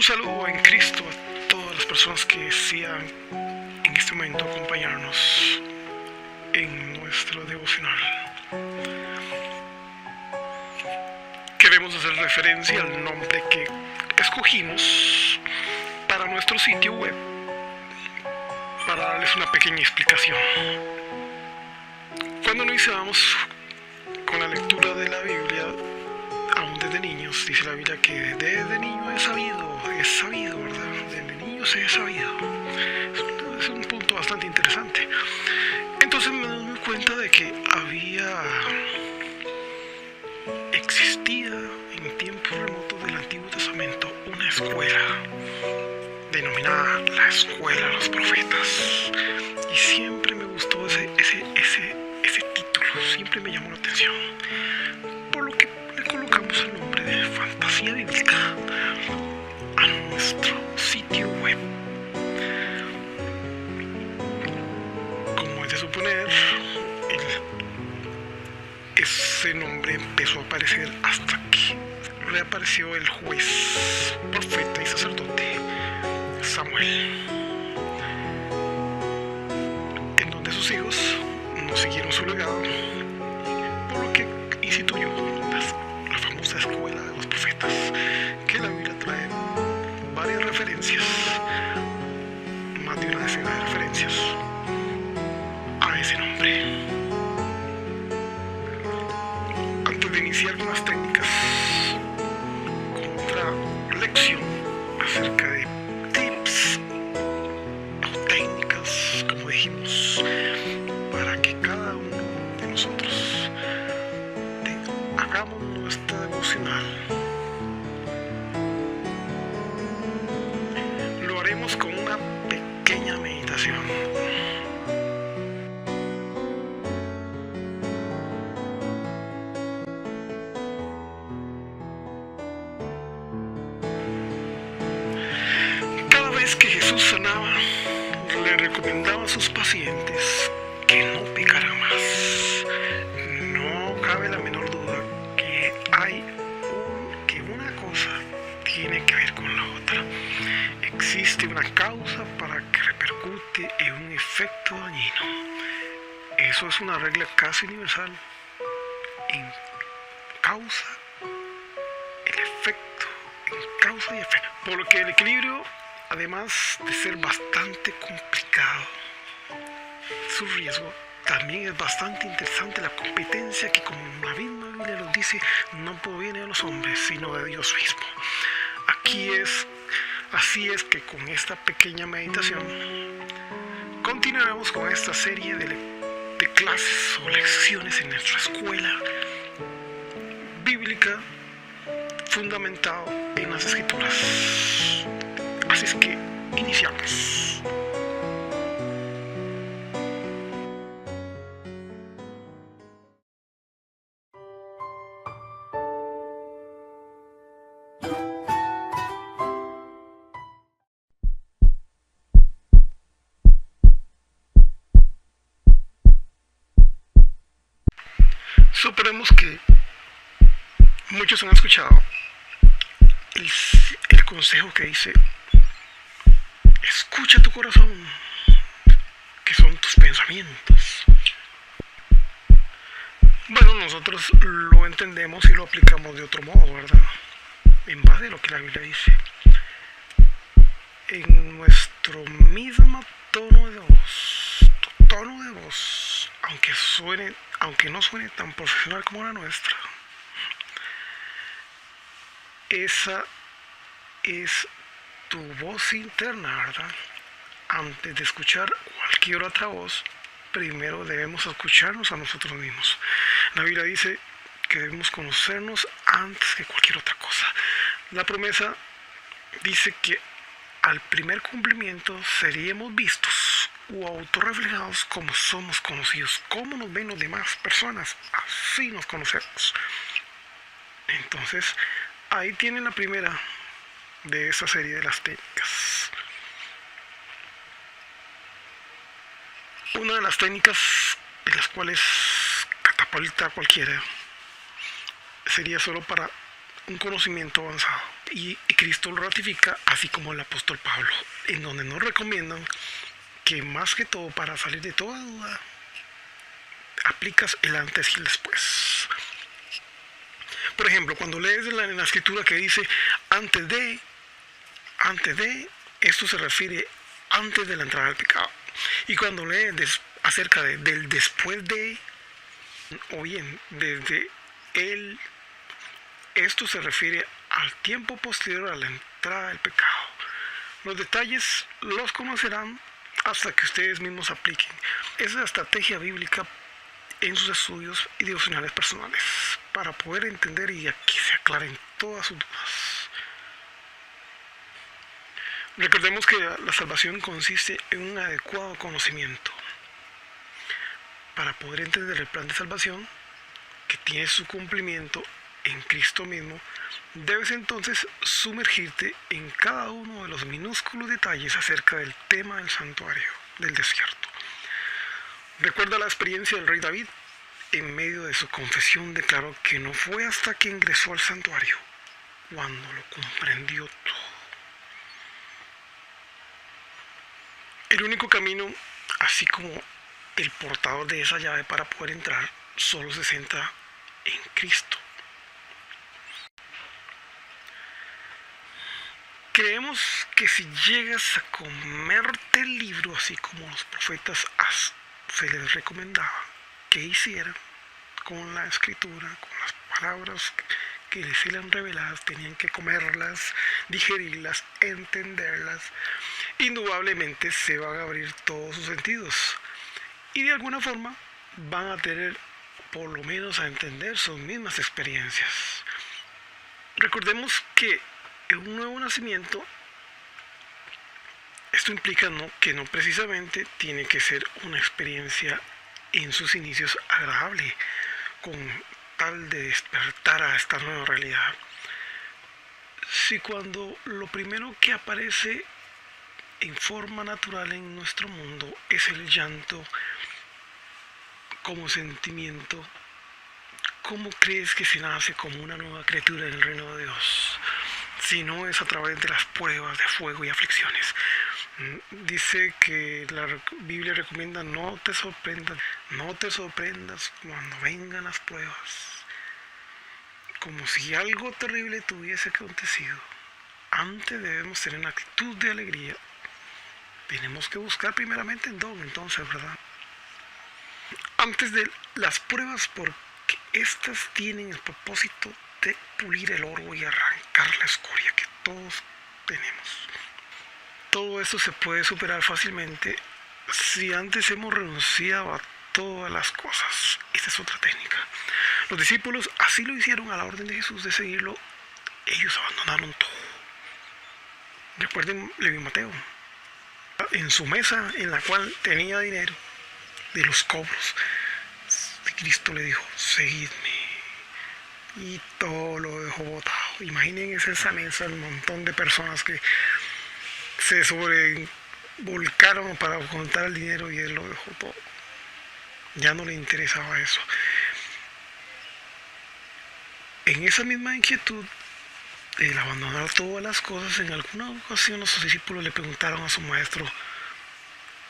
Un saludo en Cristo a todas las personas que desean en este momento acompañarnos en nuestro devocional. Queremos hacer referencia al nombre que escogimos para nuestro sitio web, para darles una pequeña explicación. Cuando nos iniciamos con la lectura de la Biblia, aún desde niños, dice la Biblia que desde niño es sabido, ¿verdad? Desde niño se es sabido. Es un punto bastante interesante. Entonces me doy cuenta de que existía en tiempos remotos del Antiguo Testamento una escuela denominada la Escuela de los Profetas. Y siempre me gustó ese título, siempre me llamó la atención. Por lo que le colocamos el nombre de Fantasía Bíblica a nuestro sitio web. Como es de suponer, ese nombre empezó a aparecer hasta que reapareció el juez, profeta y sacerdote Samuel, en donde sus hijos no siguieron su legado, por lo que instituyó la famosa Escuela de los Profetas, que la Biblia trae varias referencias, más de una decena de referencias a ese nombre. Antes de iniciar con las técnicas, con otra lección acerca de tips o técnicas, como dijimos, para que cada uno de nosotros hagamos nuestra devocional. Lo haremos con una pequeña meditación. Cada vez que Jesús sanaba, le recomendaba a sus pacientes que no pecaran más. No cabe la menor duda que una cosa tiene que ver con la otra. Existe una causa para que repercute en un efecto dañino. Eso es una regla casi universal. En causa, el efecto, en causa y efecto. Por lo que el equilibrio, además de ser bastante complicado, su riesgo, también es bastante interesante la competencia que, como la misma Biblia nos dice, no proviene de los hombres, sino de Dios mismo. Así es que con esta pequeña meditación continuaremos con esta serie de clases o lecciones en nuestra escuela bíblica fundamentado en las Escrituras. Así es que iniciamos. Suponemos que muchos han escuchado el consejo que dice: escucha tu corazón, que son tus pensamientos. Bueno, nosotros lo entendemos y lo aplicamos de otro modo, ¿verdad? En base a lo que la Biblia dice. En nuestro mismo tono de voz, aunque no suene tan profesional como la nuestra, esa es tu voz interna, ¿verdad? Antes de escuchar cualquier otra voz, primero debemos escucharnos a nosotros mismos. La Biblia dice que debemos conocernos antes que cualquier otra cosa. La promesa dice que al primer cumplimiento seríamos vistos o autorreflejados como somos conocidos. ¿Cómo nos ven las demás personas? Así nos conocemos. Entonces, ahí tienen la primera de esa serie de las técnicas. Una de las técnicas de las cuales catapulta a cualquiera sería solo para un conocimiento avanzado. Y Cristo lo ratifica, así como el apóstol Pablo, en donde nos recomiendan que más que todo, para salir de toda duda, aplicas el antes y el después. Por ejemplo, cuando lees en la escritura que dice antes de, esto se refiere antes de la entrada al pecado. Y cuando lees acerca del después de, o bien desde el, esto se refiere al tiempo posterior a la entrada del pecado. Los detalles los conocerán hasta que ustedes mismos apliquen esa estrategia bíblica en sus estudios y devocionales personales para poder entender y aquí se aclaren todas sus dudas. Recordemos que la salvación consiste en un adecuado conocimiento. Para poder entender el plan de salvación que tiene su cumplimiento en Cristo mismo, debes entonces sumergirte en cada uno de los minúsculos detalles acerca del tema del santuario del desierto. Recuerda la experiencia del rey David. En medio de su confesión declaró que no fue hasta que ingresó al santuario cuando lo comprendió todo. El único camino, así como el portador de esa llave para poder entrar, solo se centra en Cristo. Creemos que si llegas a comerte el libro, así como los profetas se les recomendaba que hicieran con la escritura, con las palabras que les eran reveladas, tenían que comerlas, digerirlas, entenderlas, indudablemente se van a abrir todos sus sentidos y de alguna forma van a tener por lo menos a entender sus mismas experiencias. Recordemos que en un nuevo nacimiento, esto implica que no precisamente tiene que ser una experiencia en sus inicios agradable, con tal de despertar a esta nueva realidad. Si cuando lo primero que aparece en forma natural en nuestro mundo es el llanto como sentimiento, ¿cómo crees que se nace como una nueva criatura en el reino de Dios? Si no es a través de las pruebas de fuego y aflicciones. Dice que la Biblia recomienda no te sorprendas cuando vengan las pruebas, como si algo terrible tuviese acontecido. Antes debemos tener una actitud de alegría. Tenemos que buscar primeramente en don, entonces, ¿verdad? Antes de las pruebas, porque estas tienen el propósito de pulir el oro y arrancar la escoria que todos tenemos. Todo esto se puede superar fácilmente si antes hemos renunciado a todas las cosas. Esta es otra técnica. Los discípulos así lo hicieron a la orden de Jesús de seguirlo. Ellos abandonaron todo. Recuerden Leví Mateo. En su mesa, en la cual tenía dinero de los cobros, Cristo le dijo, seguidme. Y todo lo dejó botado. Imaginen esa mesa, el montón de personas que se sobrevolcaron para contar el dinero y él lo dejó todo. Ya no le interesaba eso. En esa misma inquietud, el abandonar todas las cosas, en alguna ocasión los discípulos le preguntaron a su maestro,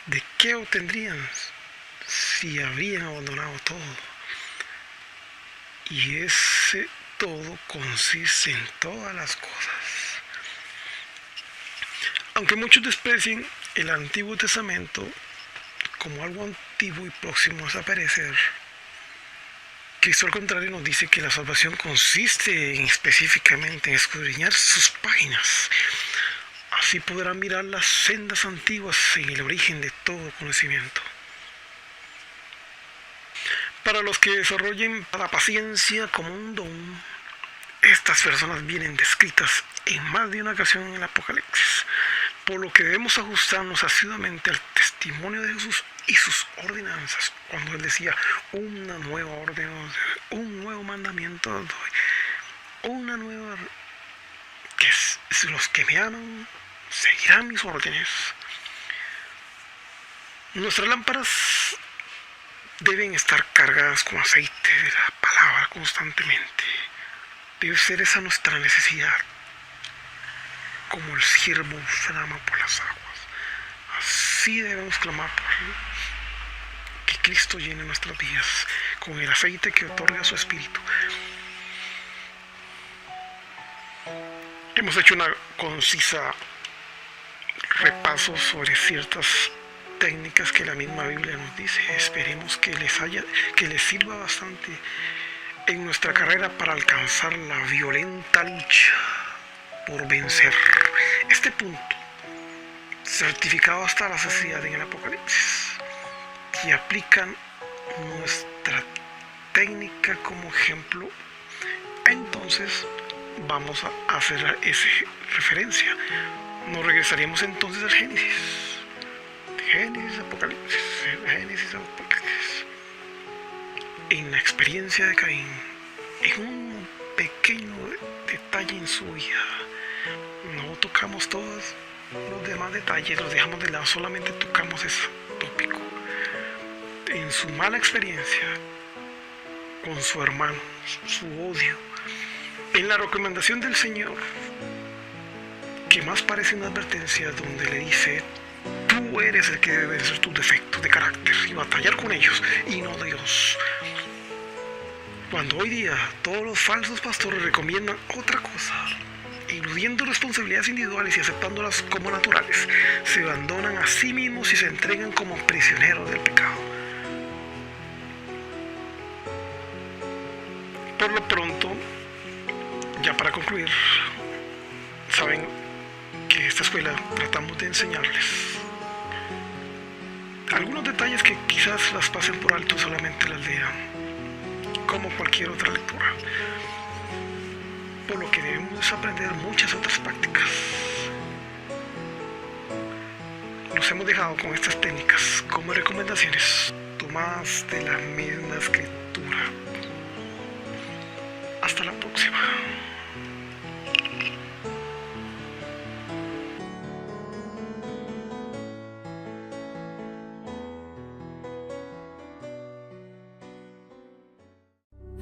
¿de qué obtendrían si habrían abandonado todo? Y ese todo consiste en todas las cosas. Aunque muchos desprecien el Antiguo Testamento como algo antiguo y próximo a desaparecer, Cristo al contrario nos dice que la salvación consiste específicamente en escudriñar sus páginas. Así podrán mirar las sendas antiguas en el origen de todo conocimiento. Para los que desarrollen la paciencia como un don, estas personas vienen descritas en más de una ocasión en el Apocalipsis, por lo que debemos ajustarnos asiduamente al testimonio de Jesús y sus ordenanzas, cuando él decía, una nueva orden, un nuevo mandamiento doy, una nueva, que los que me aman seguirán mis órdenes. Nuestras lámparas deben estar cargadas con aceite de la palabra constantemente, Debe ser esa nuestra necesidad, como el siervo clama por las aguas. Así debemos clamar por que Cristo llene nuestras vidas con el aceite que otorga su Espíritu. Hemos hecho una concisa repaso sobre ciertas técnicas que la misma Biblia nos dice. Esperemos que les sirva bastante en nuestra carrera para alcanzar la violenta lucha por vencer. Este punto, certificado hasta la saciedad en el Apocalipsis, que aplican nuestra técnica como ejemplo, entonces vamos a hacer esa referencia. Nos regresaríamos entonces al Génesis, Apocalipsis. En la experiencia de Caín, en un pequeño detalle en su vida. No tocamos todos los demás detalles, los dejamos de lado, solamente tocamos ese tópico. En su mala experiencia con su hermano, su odio, en la recomendación del Señor, que más parece una advertencia donde le dice: tú eres el que debe vencer tus defectos de carácter y batallar con ellos, y no Dios. Cuando hoy día todos los falsos pastores recomiendan otra cosa, eludiendo responsabilidades individuales y aceptándolas como naturales, se abandonan a sí mismos y se entregan como prisioneros del pecado. Por lo pronto, ya para concluir, saben que en esta escuela tratamos de enseñarles algunos detalles que quizás las pasen por alto, solamente las lean, como cualquier otra lectura, por lo que debemos aprender muchas otras prácticas. Nos hemos dejado con estas técnicas como recomendaciones tomadas de la misma escritura. Hasta la próxima.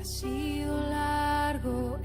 Ha sido largo